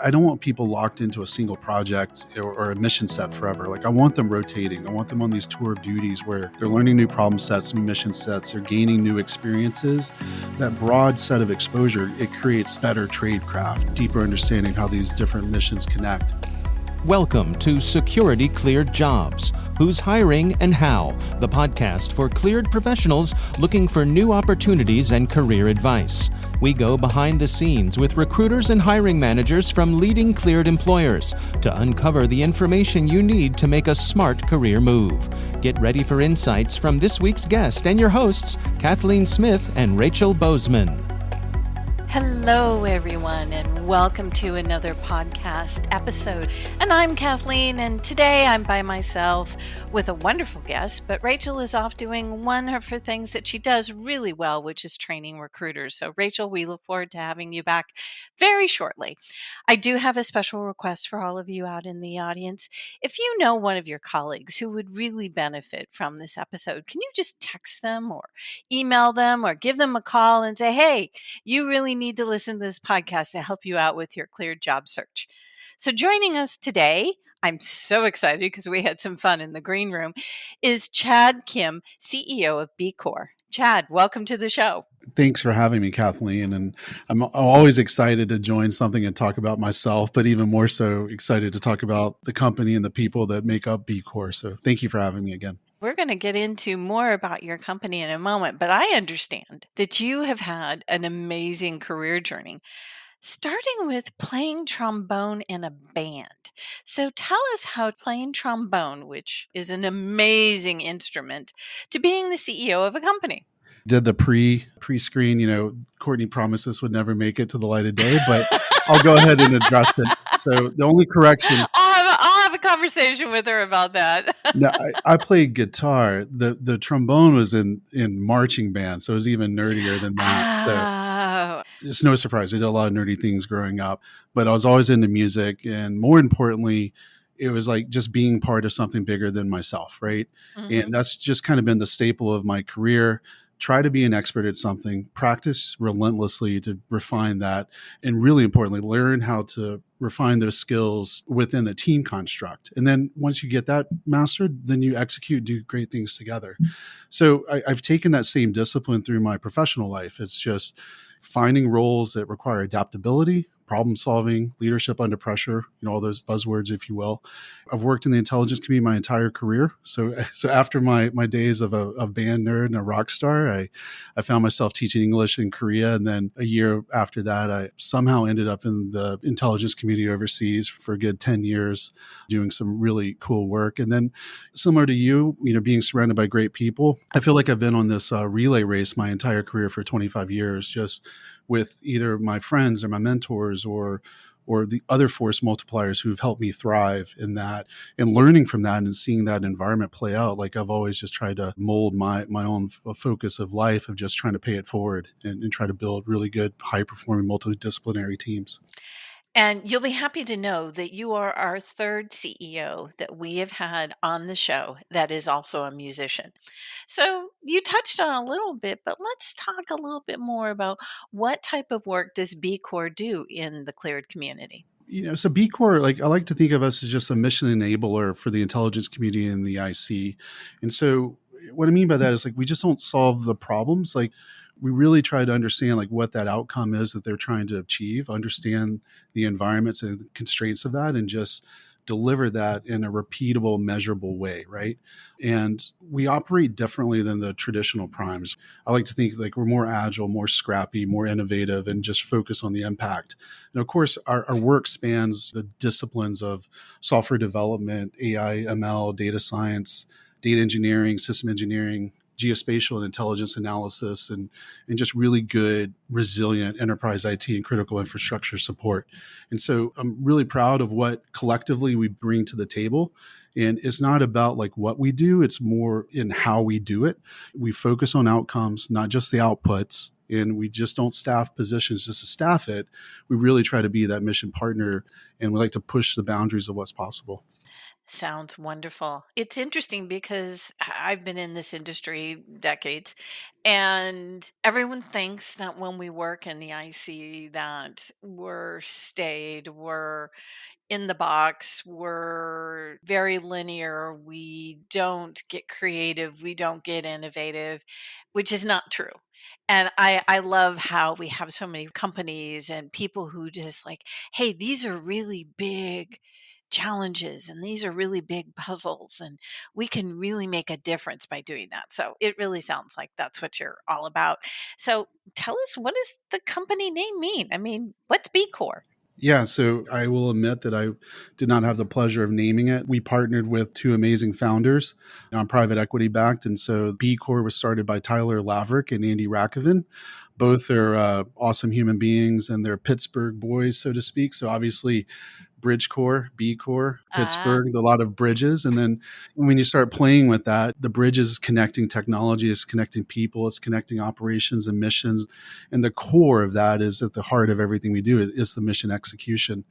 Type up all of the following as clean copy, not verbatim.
I don't want people locked into a single project or a mission set forever. Like I want them rotating. I want them on these tour of duties where they're learning new problem sets, new mission sets, they're gaining new experiences. That broad set of exposure, it creates better tradecraft, deeper understanding how these different missions connect. Welcome to Security Cleared Jobs, Who's Hiring and How, the podcast for cleared professionals looking for new opportunities and career advice. We go behind the scenes with recruiters and hiring managers from leading cleared employers to uncover the information you need to make a smart career move. Get ready for insights from this week's guest and your hosts, Kathleen Smith and Rachel Bozeman. Hello, everyone, and welcome to another podcast episode. And I'm Kathleen, and today I'm by myself with a wonderful guest, but Rachel is off doing one of her things that she does really well, which is training recruiters. So, Rachel, we look forward to having you back very shortly. I do have a special request for all of you out in the audience. If you know one of your colleagues who would really benefit from this episode, can you just text them or email them or give them a call and say, hey, you really need to listen to this podcast to help you out with your cleared job search. So joining us today, I'm so excited because we had some fun in the green room, is Chad Kim, CEO of Bcore. Chad, welcome to the show. Thanks for having me, Kathleen. And I'm always excited to join something and talk about myself, but even more so excited to talk about the company and the people that make up Bcore. So thank you for having me again. We're going to get into more about your company in a moment, but I understand that you have had an amazing career journey, starting with playing trombone in a band. So tell us how playing trombone, which is an amazing instrument, to being the CEO of a company. Did the pre-screen, Courtney promised this would never make it to the light of day, but I'll go ahead and address it. So the only correction... I'll have a conversation with her about that. No, I played guitar. The trombone was in marching band, so it was even nerdier than that. Oh. So it's no surprise. I did a lot of nerdy things growing up, but I was always into music. And more importantly, it was like just being part of something bigger than myself, right? Mm-hmm. And that's just kind of been the staple of my career. Try to be an expert at something, practice relentlessly to refine that, and really importantly, learn how to refine those skills within the team construct. And then once you get that mastered, then you execute, do great things together. So I've taken that same discipline through my professional life. It's just finding roles that require adaptability, problem solving, leadership under pressure, all those buzzwords, if you will. I've worked in the intelligence community my entire career. So after my days of a band nerd and a rock star, I found myself teaching English in Korea. And then a year after that, I somehow ended up in the intelligence community overseas for a good 10 years, doing some really cool work. And then similar to you, being surrounded by great people, I feel like I've been on this relay race my entire career for 25 years, just with either my friends or my mentors or the other force multipliers who've helped me thrive in that, and learning from that and seeing that environment play out. Like I've always just tried to mold my own focus of life of just trying to pay it forward and try to build really good, high-performing, multidisciplinary teams. And you'll be happy to know that you are our third CEO that we have had on the show that is also a musician. So you touched on a little bit, but let's talk a little bit more about what type of work does Bcore do in the cleared community? So Bcore, I like to think of us as just a mission enabler for the intelligence community and the IC. And so what I mean by that is we just don't solve the problems. We really try to understand what that outcome is that they're trying to achieve, understand the environments and the constraints of that, and just deliver that in a repeatable, measurable way, right? And we operate differently than the traditional primes. I like to think we're more agile, more scrappy, more innovative, and just focus on the impact. And of course, our work spans the disciplines of software development, AI, ML, data science, data engineering, system engineering, geospatial and intelligence analysis, and just really good, resilient enterprise IT and critical infrastructure support. And so I'm really proud of what collectively we bring to the table. And it's not about what we do, it's more in how we do it. We focus on outcomes, not just the outputs. And we just don't staff positions just to staff it. We really try to be that mission partner, and we like to push the boundaries of what's possible. Sounds wonderful. It's interesting because I've been in this industry decades, and everyone thinks that when we work in the IC that we're staid, we're in the box, we're very linear, we don't get creative, we don't get innovative, which is not true. And I love how we have so many companies and people who just like, hey, these are really big challenges and these are really big puzzles and we can really make a difference by doing that. So it really sounds like that's what you're all about. So tell us, what does the company name mean? I mean, what's B Corp? Yeah, so I will admit that I did not have the pleasure of naming it. We partnered with two amazing founders, private equity backed. And so B Corps was started by Tyler Laverick and Andy Rakoven. Both are awesome human beings and they're Pittsburgh boys, so to speak. So obviously, Bridgecore, B Corps, Ah, Pittsburgh, a lot of bridges. And then when you start playing with that, the bridge is connecting technology, it's connecting people, it's connecting operations and missions. And the core of that is at the heart of everything we do is the mission execution.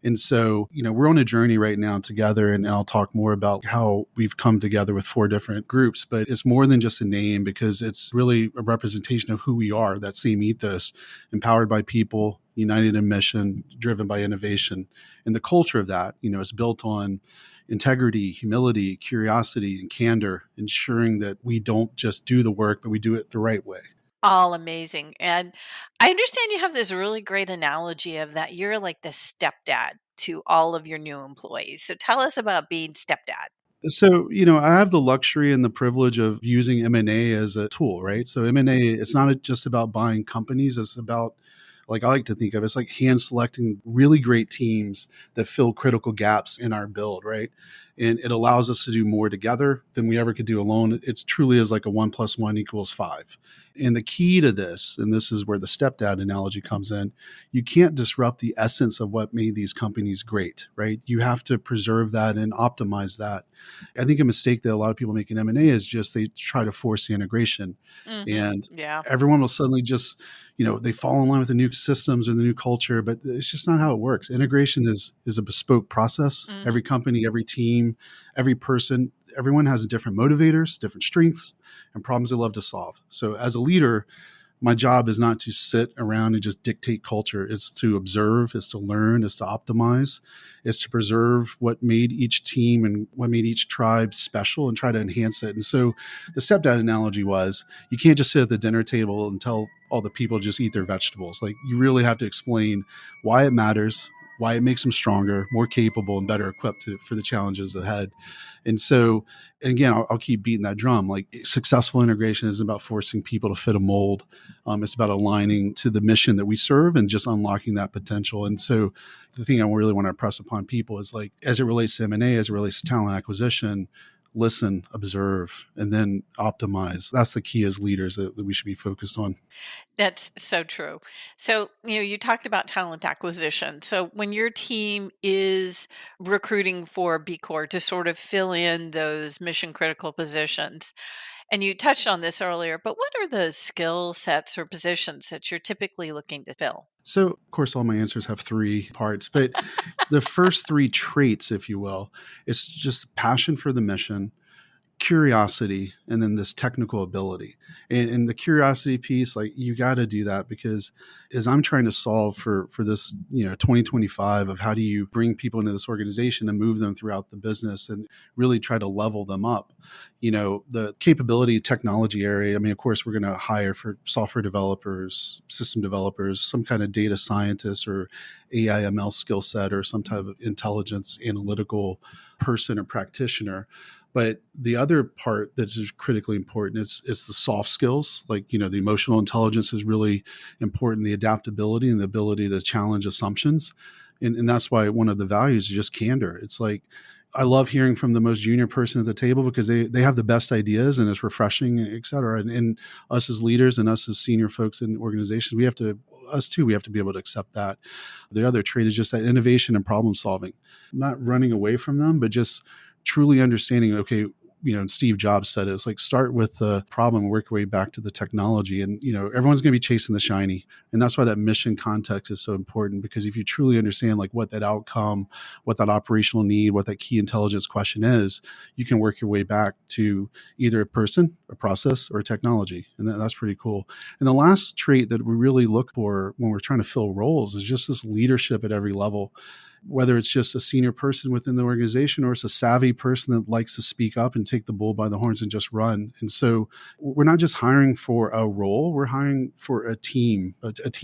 And so, we're on a journey right now together, and I'll talk more about how we've come together with four different groups, but it's more than just a name because it's really a representation of who we are, that same ethos, empowered by people, united in mission, driven by innovation. And the culture of that, is built on integrity, humility, curiosity, and candor, ensuring that we don't just do the work, but we do it the right way. all amazing. And I understand you have this really great analogy of that you're like the stepdad to all of your new employees. So tell us about being stepdad. So, I have the luxury and the privilege of using M&A as a tool, right? So M&A, it's not just about buying companies. It's about, like I like to think of, it's like hand selecting really great teams that fill critical gaps in our build, right? And it allows us to do more together than we ever could do alone. It truly is like a 1 + 1 = 5. And the key to this, and this is where the stepdad analogy comes in, you can't disrupt the essence of what made these companies great, right? You have to preserve that and optimize that. I think a mistake that a lot of people make in M&A is just they try to force the integration, and Yeah. everyone will suddenly just, they fall in line with the new systems or the new culture, but it's just not how it works. Integration is a bespoke process. hmm Every company, every team, every person, everyone has different motivators, different strengths, and problems they love to solve. So as a leader, my job is not to sit around and just dictate culture. It's to observe, it's to learn, it's to optimize, it's to preserve what made each team and what made each tribe special and try to enhance it. And so the stepdad analogy was, you can't just sit at the dinner table and tell all the people just eat their vegetables. Like, you really have to explain why it matters, why it makes them stronger, more capable, and better equipped for the challenges ahead. And so, and again, I'll keep beating that drum. Like, successful integration isn't about forcing people to fit a mold. It's about aligning to the mission that we serve and just unlocking that potential. And so the thing I really want to impress upon people is, like, as it relates to M&A, as it relates to talent acquisition, listen, observe, and then optimize. That's the key as leaders that we should be focused on. That's so true. So, you talked about talent acquisition. So, when your team is recruiting for B Corp to sort of fill in those mission critical positions, and you touched on this earlier, but what are the skill sets or positions that you're typically looking to fill? So, of course, all my answers have three parts, but the first three traits, if you will, it's just passion for the mission, curiosity, and then this technical ability. And the curiosity piece, like, you got to do that, because as I'm trying to solve for this 2025 of how do you bring people into this organization and move them throughout the business and really try to level them up, the capability technology area. I mean, of course, we're going to hire for software developers, system developers, some kind of data scientist or AI/ML skill set, or some type of intelligence analytical person or practitioner. But the other part that is critically important, it's the soft skills. Like, the emotional intelligence is really important, the adaptability and the ability to challenge assumptions. And that's why one of the values is just candor. It's like, I love hearing from the most junior person at the table, because they have the best ideas and it's refreshing, et cetera. And us as leaders and us as senior folks in organizations, we have to be able to accept that. The other trait is just that innovation and problem solving, not running away from them, but just truly understanding, okay, Steve Jobs said it. It's like start with the problem and work your way back to the technology. And, everyone's going to be chasing the shiny. And that's why that mission context is so important, because if you truly understand like what that outcome, what that operational need, what that key intelligence question is, you can work your way back to either a person, a process, or a technology. And that's pretty cool. And the last trait that we really look for when we're trying to fill roles is just this leadership at every level, whether it's just a senior person within the organization or it's a savvy person that likes to speak up and take the bull by the horns and just run. And so we're not just hiring for a role, we're hiring for a team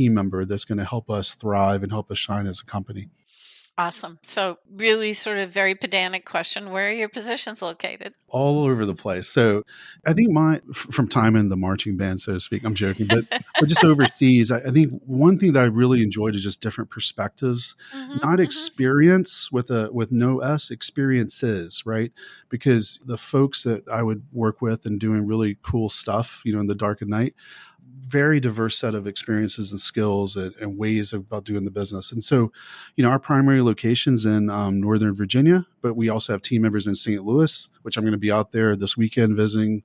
member that's going to help us thrive and help us shine as a company. Awesome. So really sort of very pedantic question. Where are your positions located? All over the place. So I think from time in the marching band, so to speak, I'm joking, but just overseas, I think one thing that I really enjoyed is just different perspectives, not experience with no S, experiences, right? Because the folks that I would work with and doing really cool stuff, in the dark of night, very diverse set of experiences and skills and ways about doing the business. And so, our primary location's in Northern Virginia, but we also have team members in St. Louis, which I'm going to be out there this weekend visiting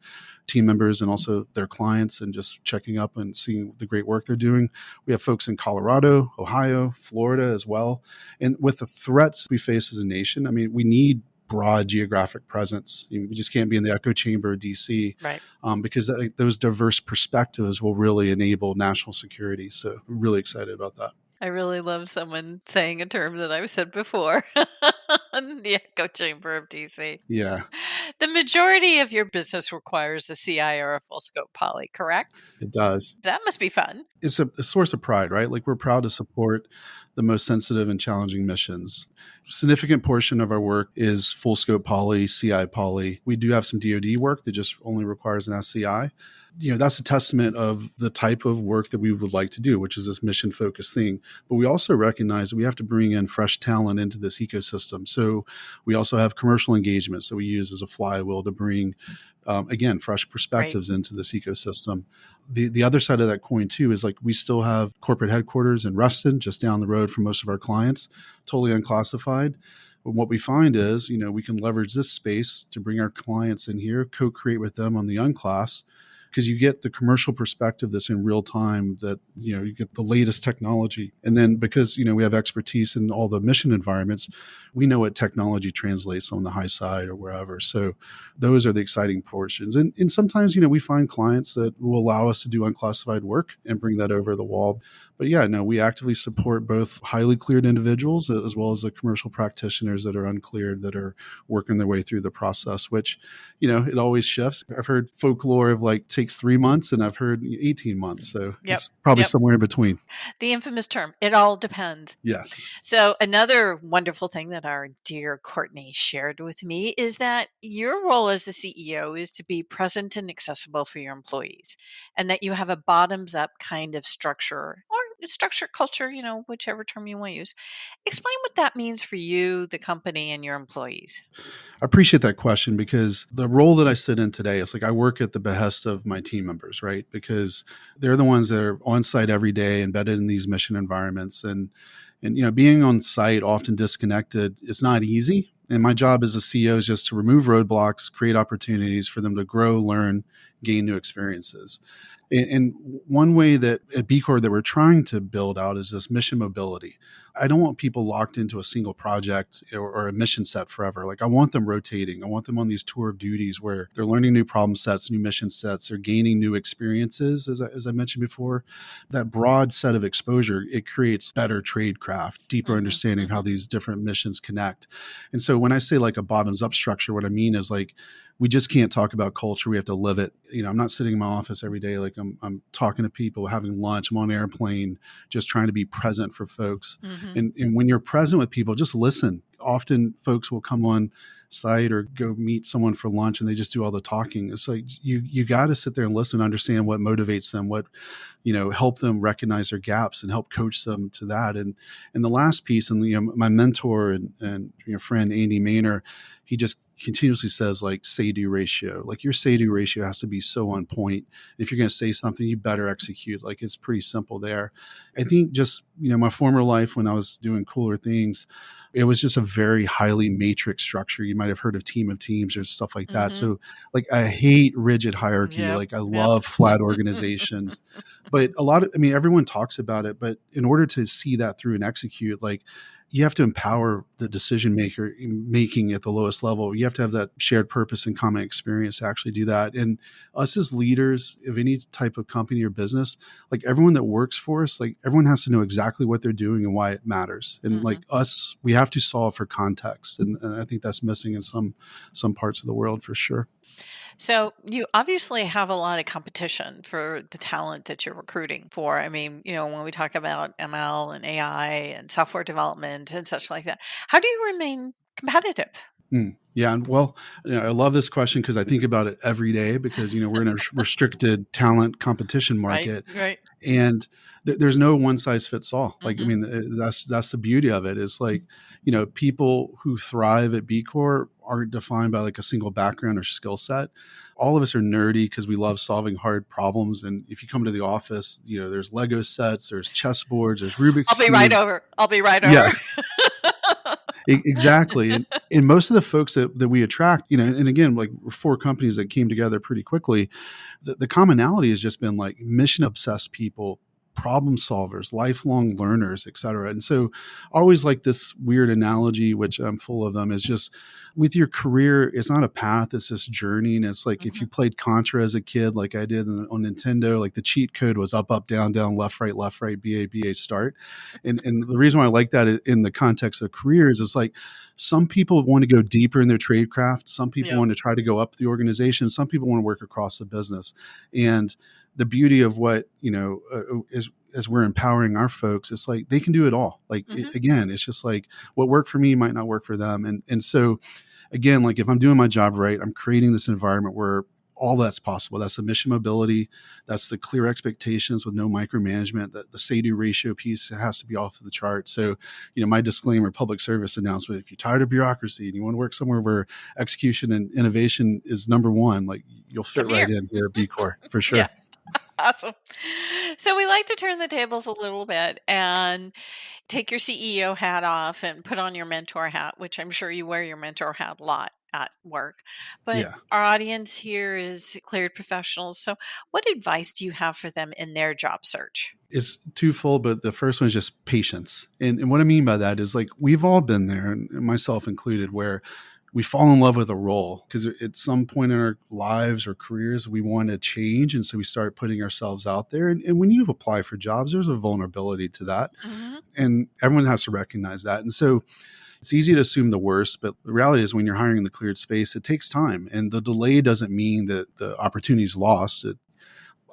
team members and also their clients and just checking up and seeing the great work they're doing. We have folks in Colorado, Ohio, Florida as well. And with the threats we face as a nation, we need broad geographic presence. We just can't be in the echo chamber of DC, right? Because those diverse perspectives will really enable national security. So I'm really excited about that. I really love someone saying a term that I've said before, the echo chamber of DC. Yeah. The majority of your business requires a CI or a full scope poly, correct? It does. That must be fun. It's a source of pride, right? Like we're proud to support the most sensitive and challenging missions. A significant portion of our work is full scope poly, CI poly. We do have some DoD work that just only requires an SCI. That's a testament of the type of work that we would like to do, which is this mission focused thing. But we also recognize that we have to bring in fresh talent into this ecosystem. So we also have commercial engagements that we use as a flywheel to bring, again, fresh perspectives into this ecosystem. The other side of that coin too is like we still have corporate headquarters in Reston, just down the road from most of our clients, totally unclassified. But what we find is, we can leverage this space to bring our clients in here, co-create with them on the unclass, because you get the commercial perspective that's in real time, that, you get the latest technology. And then because, we have expertise in all the mission environments, we know what technology translates on the high side or wherever. So those are the exciting portions. And sometimes, we find clients that will allow us to do unclassified work and bring that over the wall. But yeah, no, we actively support both highly cleared individuals as well as the commercial practitioners that are uncleared, that are working their way through the process, which, it always shifts. I've heard folklore of like takes 3 months, and I've heard 18 months. So it's probably somewhere in between. The infamous term, it all depends. Yes. So another wonderful thing that our dear Courtney shared with me is that your role as the CEO is to be present and accessible for your employees, and that you have a bottoms up kind of structure or structure culture, whichever term you want to use. Explain what that means for you, the company, and your employees. I appreciate that question, because the role that I sit in today is like I work at the behest of my team members, right? Because they're the ones that are on site every day, embedded in these mission environments. And being on site, often disconnected, is not easy. And my job as a CEO is just to remove roadblocks, create opportunities for them to grow, learn, gain new experiences. And one way that at Bcore that we're trying to build out is this mission mobility. I don't want people locked into a single project or a mission set forever. Like I want them rotating. I want them on these tour of duties where they're learning new problem sets, new mission sets, they're gaining new experiences. As I mentioned before, that broad set of exposure, it creates better tradecraft, deeper understanding of how these different missions connect. And so when I say like a bottoms up structure, what I mean is like, we just can't talk about culture. We have to live it. I'm not sitting in my office every day. Like I'm talking to people, having lunch. I'm on an airplane, just trying to be present for folks. And when you're present with people, just listen. Often folks will come on site or go meet someone for lunch and they just do all the talking. It's like you got to sit there and listen, understand what motivates them, what, help them recognize their gaps and help coach them to that. And the last piece, and my mentor and friend Andy Maynor, he just continuously says like say-do ratio. Like your say-do ratio has to be so on point. If you're going to say something, you better execute. Like it's pretty simple there. I think just, my former life when I was doing cooler things, it was just a very highly matrix structure. You might have heard of Team of Teams or stuff like that. Mm-hmm. So like I hate rigid hierarchy. Yep. Like I Yep. love flat organizations. But everyone talks about it, but in order to see that through and execute, like you have to empower the decision maker making at the lowest level. You have to have that shared purpose and common experience to actually do that. And us as leaders of any type of company or business, like everyone that works for us, like everyone has to know exactly what they're doing and why it matters. And like us, we have to solve for context. And I think that's missing in some parts of the world for sure. So you obviously have a lot of competition for the talent that you're recruiting for. I mean, when we talk about ML and AI and software development and such like that, how do you remain competitive? Yeah. And well, I love this question because I think about it every day because, we're in a restricted talent competition Right, market. right. And there's no one size fits all. Like, Hmm. that's the beauty of it is like, people who thrive at Bcore aren't defined by like a single background or skill set. All of us are nerdy because we love solving hard problems. And if you come to the office, there's Lego sets, there's chessboards, there's Rubik's I'll be right cubes. over. I'll be right Yeah, over. exactly. And most of the folks that we attract, and again, like we're 4 companies that came together pretty quickly, the commonality has just been like mission obsessed people, problem solvers, lifelong learners, et cetera. And so always like this weird analogy, which I'm full of them, is just with your career, it's not a path, it's this journey. And it's like if you played Contra as a kid, like I did on Nintendo, like the cheat code was up, up, down, down, left, right, B, A, start. And the reason why I like that in the context of careers is like some people want to go deeper in their trade craft. Some people Yeah. want to try to go up the organization. Some people want to work across the business. And the beauty of what, is as we're empowering our folks, it's like they can do it all. Like, again, it's just like what worked for me might not work for them. And so again, like if I'm doing my job right, I'm creating this environment where all that's possible. That's the mission mobility. That's the clear expectations with no micromanagement. The say-do ratio piece has to be off of the chart. So, my disclaimer, public service announcement, if you're tired of bureaucracy and you want to work somewhere where execution and innovation is number one, like you'll fit Come right here. in here at Bcore for Yeah. sure. Awesome. So we like to turn the tables a little bit and take your CEO hat off and put on your mentor hat, which I'm sure you wear your mentor hat a lot at work. But Yeah. our audience here is cleared professionals. So what advice do you have for them in their job search? It's twofold, but the first one is just patience. And what I mean by that is like we've all been there, and myself included, where we fall in love with a role because at some point in our lives or careers, we want to change. And so we start putting ourselves out there. And when you apply for jobs, there's a vulnerability to that. And everyone has to recognize that. And so it's easy to assume the worst, but the reality is when you're hiring in the cleared space, it takes time. And the delay doesn't mean that the opportunity is lost.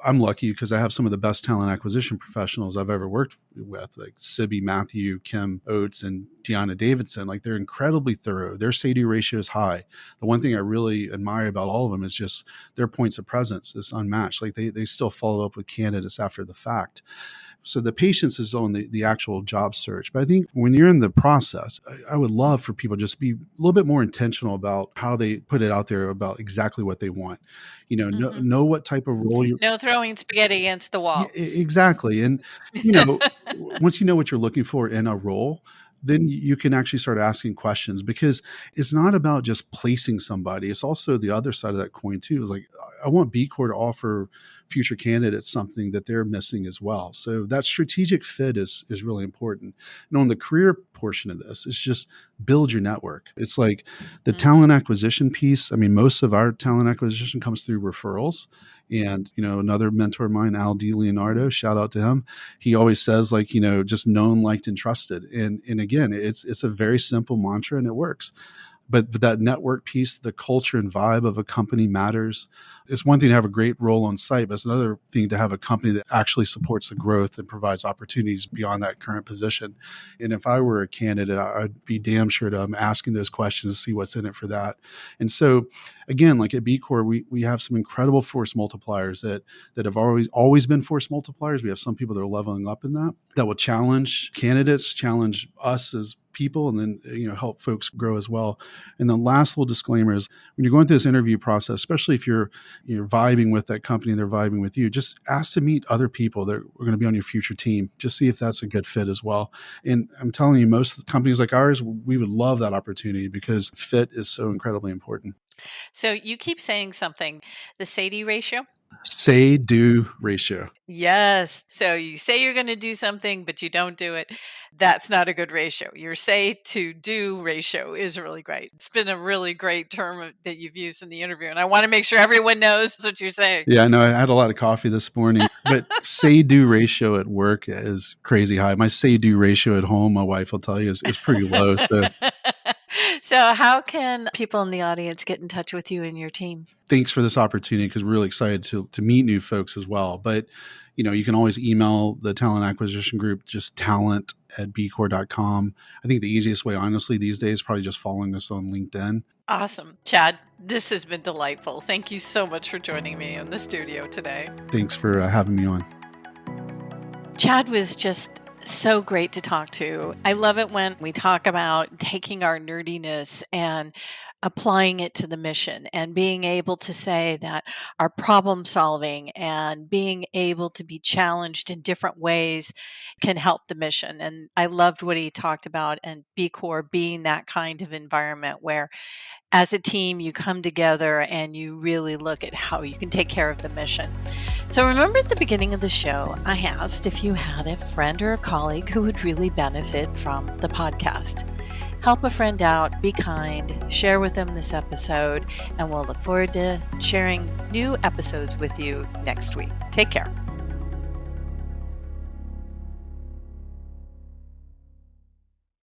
I'm lucky because I have some of the best talent acquisition professionals I've ever worked with, like Sibby, Matthew, Kim Oates, and Deanna Davidson. Like they're incredibly thorough. Their say-do ratio is high. The one thing I really admire about all of them is just their points of presence is unmatched. Like they still follow up with candidates after the fact. So the patience is on the actual job search. But I think when you're in the process, I would love for people just to be a little bit more intentional about how they put it out there about exactly what they want. Know what type of role you're. No throwing spaghetti against the Yeah, wall. exactly. And, once you know what you're looking for in a role, then you can actually start asking questions because it's not about just placing somebody. It's also the other side of that coin too. Is like, I want Bcore to offer future candidates something that they're missing as well. So that strategic fit is really important. And on the career portion of this, it's just build your network. It's like the talent acquisition piece. I mean, most of our talent acquisition comes through referrals. And, another mentor of mine, Al D. Leonardo, shout out to him. He always says like, just known, liked, and trusted. And again, it's a very simple mantra and it works. But that network piece, the culture and vibe of a company matters. It's one thing to have a great role on site, but it's another thing to have a company that actually supports the growth and provides opportunities beyond that current position. And if I were a candidate, I'd be damn sure to asking those questions to see what's in it for that. And so, again, like at Bcore, we have some incredible force multipliers that have always been force multipliers. We have some people that are leveling up in that will challenge candidates, challenge us as people and then, help folks grow as well. And the last little disclaimer is when you're going through this interview process, especially if you're vibing with that company, they're vibing with you, just ask to meet other people that are going to be on your future team. Just see if that's a good fit as well. And I'm telling you, most of the companies like ours, we would love that opportunity because fit is so incredibly important. So you keep saying something, the say-do ratio? Say-do ratio. Yes. So you say you're going to do something, but you don't do it. That's not a good ratio. Your say-to-do ratio is really great. It's been a really great term that you've used in the interview. And I want to make sure everyone knows what you're saying. Yeah, I know. I had a lot of coffee this morning, but say-do ratio at work is crazy high. My say-do ratio at home, my wife will tell you, is pretty low. So how can people in the audience get in touch with you and your team? Thanks for this opportunity because we're really excited to meet new folks as well. But, you can always email the talent acquisition group, just talent@bcore.com. I think the easiest way, honestly, these days, is probably just following us on LinkedIn. Awesome. Chad, this has been delightful. Thank you so much for joining me in the studio today. Thanks for having me on. Chad was just so great to talk to. I love it when we talk about taking our nerdiness and applying it to the mission and being able to say that our problem solving and being able to be challenged in different ways can help the mission. And I loved what he talked about and Bcore being that kind of environment where as a team, you come together and you really look at how you can take care of the mission. So remember at the beginning of the show, I asked if you had a friend or a colleague who would really benefit from the podcast. Help a friend out, be kind, share with them this episode, and we'll look forward to sharing new episodes with you next week. Take care.